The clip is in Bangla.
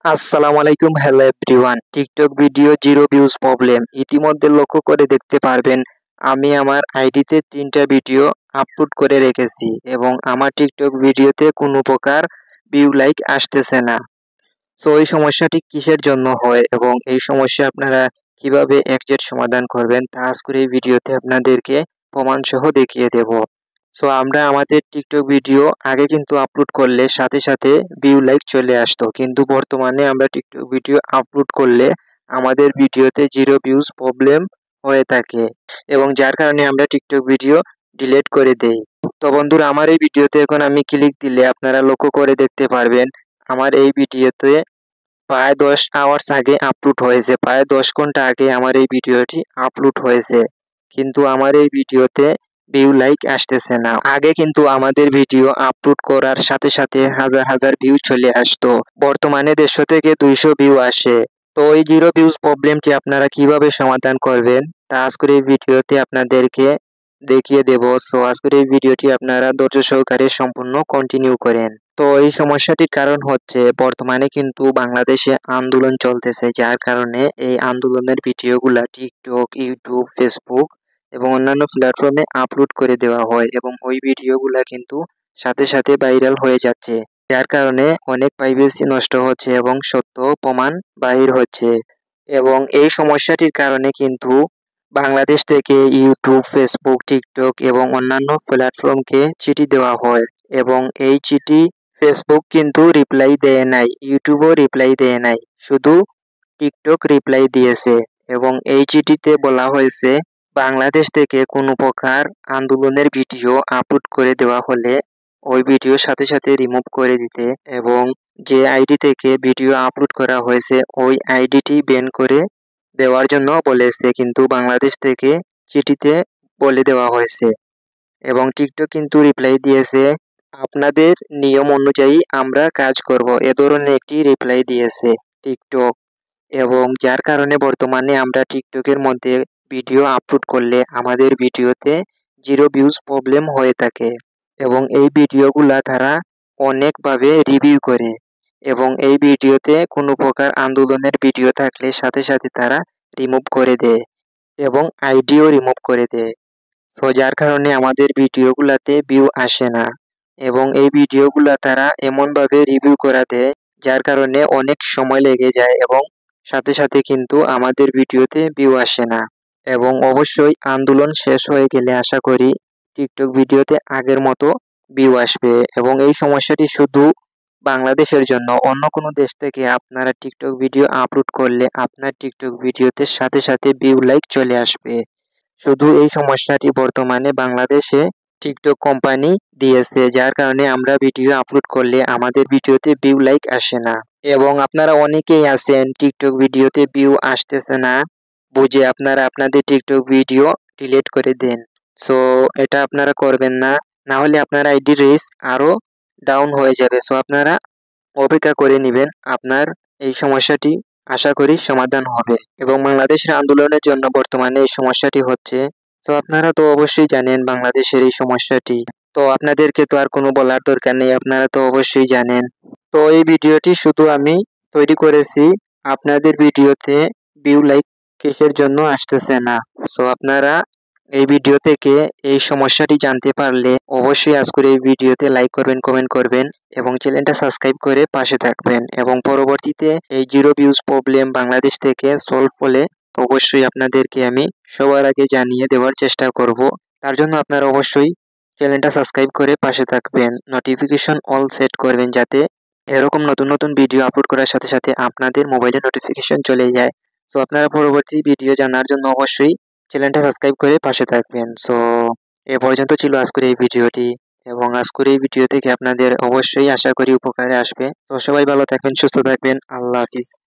আসসালামু আলাইকুম, hello everyone. TikTok video zero views problem. ইতিমধ্যে লক্ষ্য করে দেখতে পারবেন আমি আমার আইডিতে ৩টা ভিডিও আপলোড করে রেখেছি এবং আমার টিকটক ভিডিওতে কোনো প্রকার ভিউ লাইক আসতেছে না। সো এই সমস্যাটি কিসের জন্য হয় এবং এই সমস্যা আপনারা কিভাবে একজাক্ট সমাধান করবেন তা আজকের এই ভিডিওতে আপনাদেরকে প্রমাণসহ দেখিয়ে দেব। সো আমরা আমাদের টিকটক ভিডিও আগে কিন্তু আপলোড করলে সাথে সাথে ভিউ লাইক চলে আসতো, কিন্তু বর্তমানে আমরা টিকটক ভিডিও আপলোড করলে আমাদের ভিডিওতে জিরো ভিউজ প্রবলেম হয়ে থাকে এবং যার কারণে আমরা টিকটক ভিডিও ডিলিট করে দেই। তো বন্ধুরা, আমার এই ভিডিওতে এখন আমি ক্লিক দিলে আপনারা লক্ষ্য করে দেখতে পারবেন আমার এই ভিডিওতে প্রায় 10 আওয়ার্স আগে আপলোড হয়েছে। প্রায় 10 ঘন্টা আগে আমার এই ভিডিওটি আপলোড হয়েছে। কিন্তু আমার এই ভিডিওতে ভিউ লাইক আসতেছে না। আগে কিন্তু আমাদের ভিডিও আপলোড করার সাথে সাথে হাজার হাজার ভিউ চলে আসতো। বর্তমানে 150 থেকে 200 ভিউ আসে। তো এই জিরো ভিউজ প্রবলেমটি আপনারা কিভাবে সমাধান করবেন তা আজকের এই ভিডিওতে আপনাদেরকে দেখিয়ে দেব। সো আজকের এই ভিডিওটি আপনারা ধৈর্য সহকারে সম্পূর্ণ কন্টিনিউ করেন। তো এই সমস্যাটির কারণ হচ্ছে বর্তমানে কিন্তু বাংলাদেশে আন্দোলন চলতেছে, যার কারণে এই আন্দোলনের ভিডিওগুলা টিকটক, ইউটিউব, ফেসবুক এবং অন্যান্য প্ল্যাটফর্মে আপলোড করে দেওয়া হয় এবং ওই ভিডিওগুলা কিন্তু সাথে সাথে ভাইরাল হয়ে যাচ্ছে, যার কারণে অনেক প্রাইভেসি নষ্ট হচ্ছে এবং সত্য প্রমাণ বাহির হচ্ছে। এবং এই সমস্যাটির কারণে কিন্তু বাংলাদেশ থেকে ইউটিউব, ফেসবুক, টিকটক এবং অন্যান্য প্ল্যাটফর্মকে চিঠি দেওয়া হয় এবং এই চিঠি ফেসবুক কিন্তু রিপ্লাই দেয় নাই, ইউটিউবও রিপ্লাই দেয় নাই, শুধু টিকটক রিপ্লাই দিয়েছে। এবং এই চিঠিতে বলা হয়েছে বাংলাদেশ থেকে কোনো প্রকার আন্দোলনের ভিডিও আপলোড করে দেওয়া হলে ওই ভিডিও সাথে সাথে রিমুভ করে দিতে এবং যে আইডি থেকে ভিডিও আপলোড করা হয়েছে ওই আইডিটি ব্যান করে দেওয়ার জন্য বলেছে, কিন্তু বাংলাদেশ থেকে চিঠিতে বলে দেওয়া হয়েছে। এবং টিকটক কিন্তু রিপ্লাই দিয়েছে, আপনাদের নিয়ম অনুযায়ী আমরা কাজ করব, এ ধরনের একটি রিপ্লাই দিয়েছে টিকটক। এবং যার কারণে বর্তমানে আমরা টিকটকের মধ্যে ভিডিও আপলোড করলে আমাদের ভিডিওতে জিরো ভিউজ প্রবলেম হয়ে থাকে এবং এই ভিডিওগুলা তারা অনেকভাবে রিভিউ করে এবং এই ভিডিওতে কোনো প্রকার আন্দোলনের ভিডিও থাকলে সাথে সাথে তারা রিমুভ করে দেয় এবং আইডিও রিমুভ করে দেয়। সো যার কারণে আমাদের ভিডিওগুলাতে ভিউ আসে না এবং এই ভিডিওগুলা তারা এমনভাবে রিভিউ করা দেয় যার কারণে অনেক সময় লেগে যায় এবং সাথে সাথে কিন্তু আমাদের ভিডিওতে ভিউ আসে না। এবং অবশ্যই আন্দোলন শেষ হয়ে গেলে আশা করি টিকটক ভিডিওতে আগের মতো ভিউ আসবে এবং এই সমস্যাটি শুধু বাংলাদেশের জন্য। অন্য কোনো দেশ থেকে আপনারা টিকটক ভিডিও আপলোড করলে আপনার টিকটক ভিডিওতে সাথে সাথে ভিউ লাইক চলে আসবে। শুধু এই সমস্যাটি বর্তমানে বাংলাদেশে টিকটক কোম্পানি দিয়েছে, যার কারণে আমরা ভিডিও আপলোড করলে আমাদের ভিডিওতে ভিউ লাইক আসে না। এবং আপনারা অনেকেই আছেন টিকটক ভিডিওতে ভিউ আসতেছে না বুঝে আপনারা আপনাদের টিকটক ভিডিও ডিলিট করে দেন। সো এটা আপনারা করবেন না, না হলে আপনার আইডি রেস আরও ডাউন হয়ে যাবে। সো আপনারা অপেক্ষা করে নিবেন, আপনার এই সমস্যাটি আশা করি সমাধান হবে এবং বাংলাদেশের আন্দোলনের জন্য বর্তমানে এই সমস্যাটি হচ্ছে। তো আপনারা তো অবশ্যই জানেন বাংলাদেশের এই সমস্যাটি, তো আপনাদেরকে তো আর কোনো বলার দরকার নেই, আপনারা তো অবশ্যই জানেন। তো এই ভিডিওটি শুধু আমি তৈরি করেছি আপনাদের ভিডিওতে ভিউ লাইক কিসের জন্য আসতেছে না। সো আপনারা এই ভিডিও থেকে এই সমস্যাটি জানতে পারলে অবশ্যই আজকের এই ভিডিওতে লাইক করবেন, কমেন্ট করবেন এবং চ্যানেলটা সাবস্ক্রাইব করে পাশে থাকবেন এবং পরবর্তীতে এই জিরো ভিউজ প্রবলেম বাংলাদেশ থেকে সলভ হলে অবশ্যই আপনাদেরকে আমি সবার আগে জানিয়ে দেওয়ার চেষ্টা করব। তার জন্য আপনারা অবশ্যই চ্যানেলটা সাবস্ক্রাইব করে পাশে থাকবেন, নোটিফিকেশন অল সেট করবেন যাতে এরকম নতুন নতুন ভিডিও আপলোড করার সাথে সাথে আপনাদের মোবাইলে নোটিফিকেশন চলে যায়। সো আপনারা পরবর্তী ভিডিও জানার জন্য অবশ্যই চ্যানেলটা সাবস্ক্রাইব করে পাশে থাকবেন। সো এ পর্যন্ত ছিল আজকের এই ভিডিওটি এবং আজকের এই ভিডিও থেকে আপনাদের অবশ্যই আশা করি উপকারে আসবে। তো সবাই ভালো থাকবেন, সুস্থ থাকবেন। আল্লাহ হাফিজ।